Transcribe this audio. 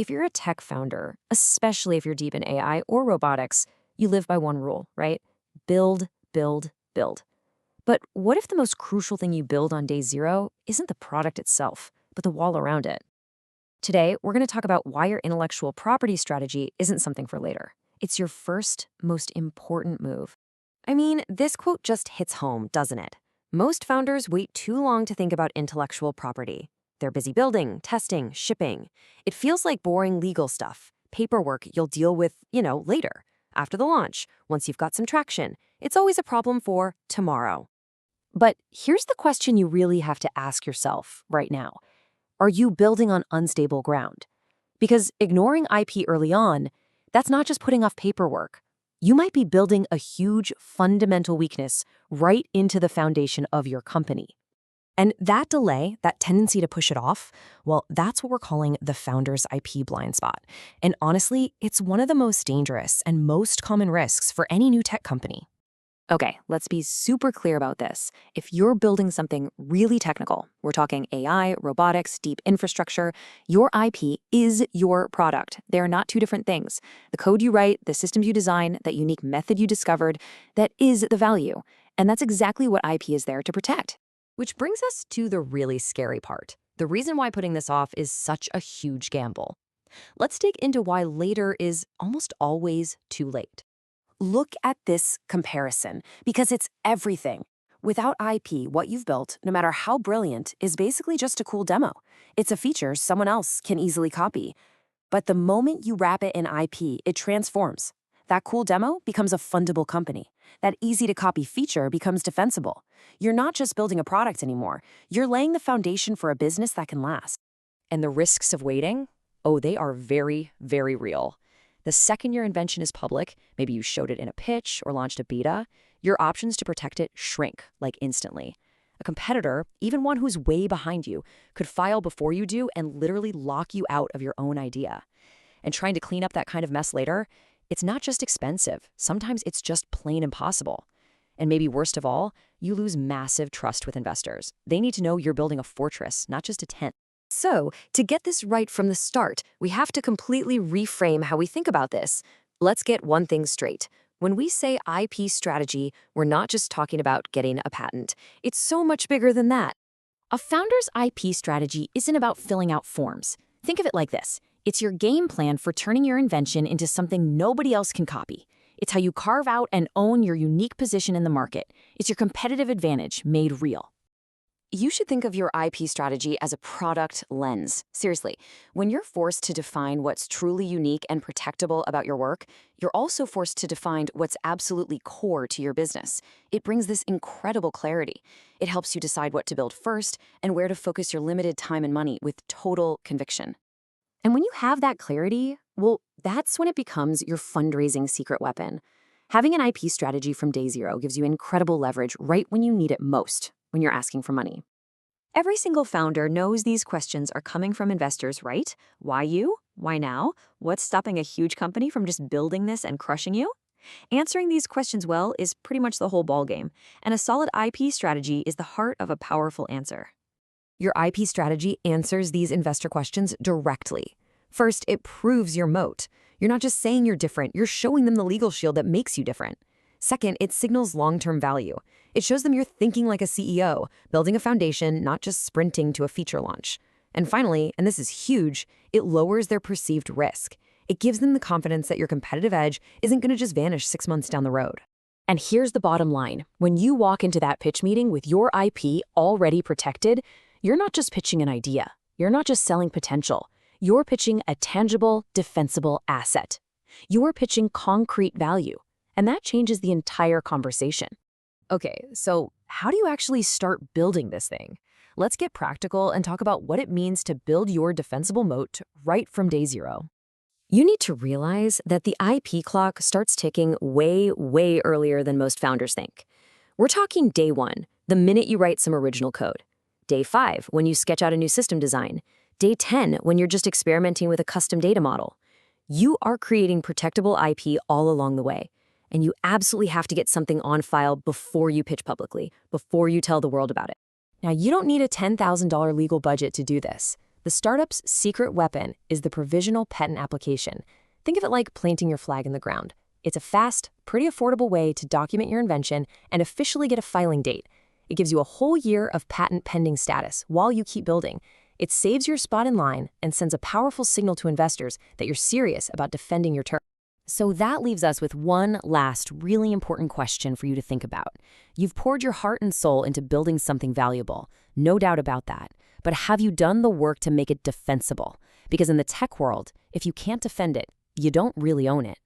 If you're a tech founder, especially if you're deep in AI or robotics, you live by one rule, right? Build, build, build. But what if the most crucial thing you build on day zero isn't the product itself, but the wall around it? Today, we're going to talk about why your intellectual property strategy isn't something for later. It's your first, most important move. I mean, this quote just hits home, doesn't it? Most founders wait too long to think about intellectual property. They're busy building, testing, shipping. It feels like boring legal stuff, paperwork you'll deal with, later, after the launch, once you've got some traction. It's always a problem for tomorrow. But here's the question you really have to ask yourself right now. Are you building on unstable ground? Because ignoring IP early on, that's not just putting off paperwork. You might be building a huge fundamental weakness right into the foundation of your company. And that delay, that tendency to push it off, well, that's what we're calling the founder's IP blind spot. And honestly, it's one of the most dangerous and most common risks for any new tech company. Okay, let's be super clear about this. If you're building something really technical, we're talking AI, robotics, deep infrastructure, your IP is your product. They're not two different things. The code you write, the systems you design, that unique method you discovered, that is the value. And that's exactly what IP is there to protect. Which brings us to the really scary part. The reason why putting this off is such a huge gamble. Let's dig into why later is almost always too late. Look at this comparison, because it's everything. Without IP, what you've built, no matter how brilliant, is basically just a cool demo. It's a feature someone else can easily copy. But the moment you wrap it in IP, it transforms. That cool demo becomes a fundable company. That easy-to-copy feature becomes defensible. You're not just building a product anymore. You're laying the foundation for a business that can last. And the risks of waiting? Oh, they are very, very real. The second your invention is public, maybe you showed it in a pitch or launched a beta, your options to protect it shrink, like instantly. A competitor, even one who's way behind you, could file before you do and literally lock you out of your own idea. And trying to clean up that kind of mess later, it's not just expensive. Sometimes it's just plain impossible. And maybe worst of all, you lose massive trust with investors. They need to know you're building a fortress, not just a tent. So, to get this right from the start, we have to completely reframe how we think about this. Let's get one thing straight. When we say IP strategy, we're not just talking about getting a patent. It's so much bigger than that. A founder's IP strategy isn't about filling out forms. Think of it like this. It's your game plan for turning your invention into something nobody else can copy. It's how you carve out and own your unique position in the market. It's your competitive advantage made real. You should think of your IP strategy as a product lens. Seriously, when you're forced to define what's truly unique and protectable about your work, you're also forced to define what's absolutely core to your business. It brings this incredible clarity. It helps you decide what to build first and where to focus your limited time and money with total conviction. And when you have that clarity, well, that's when it becomes your fundraising secret weapon. Having an IP strategy from day zero gives you incredible leverage right when you need it most, when you're asking for money. Every single founder knows these questions are coming from investors, right? Why you? Why now? What's stopping a huge company from just building this and crushing you? Answering these questions well is pretty much the whole ballgame, and a solid IP strategy is the heart of a powerful answer. Your IP strategy answers these investor questions directly. First, it proves your moat. You're not just saying you're different, you're showing them the legal shield that makes you different. Second, it signals long-term value. It shows them you're thinking like a CEO, building a foundation, not just sprinting to a feature launch. And finally, and this is huge, it lowers their perceived risk. It gives them the confidence that your competitive edge isn't going to just vanish 6 months down the road. And here's the bottom line. When you walk into that pitch meeting with your IP already protected, you're not just pitching an idea. You're not just selling potential. You're pitching a tangible, defensible asset. You're pitching concrete value. And that changes the entire conversation. Okay, so how do you actually start building this thing? Let's get practical and talk about what it means to build your defensible moat right from day zero. You need to realize that the IP clock starts ticking way, way earlier than most founders think. We're talking day 1, the minute you write some original code. Day 5, when you sketch out a new system design. Day 10, when you're just experimenting with a custom data model. You are creating protectable IP all along the way. And you absolutely have to get something on file before you pitch publicly, before you tell the world about it. Now, you don't need a $10,000 legal budget to do this, The startup's secret weapon is the provisional patent application. Think of it like planting your flag in the ground. It's a fast, pretty affordable way to document your invention and officially get a filing date. It gives you a whole year of patent pending status while you keep building. It saves your spot in line and sends a powerful signal to investors that you're serious about defending your turf. So that leaves us with one last really important question for you to think about. You've poured your heart and soul into building something valuable, no doubt about that. But have you done the work to make it defensible? Because in the tech world, if you can't defend it, you don't really own it.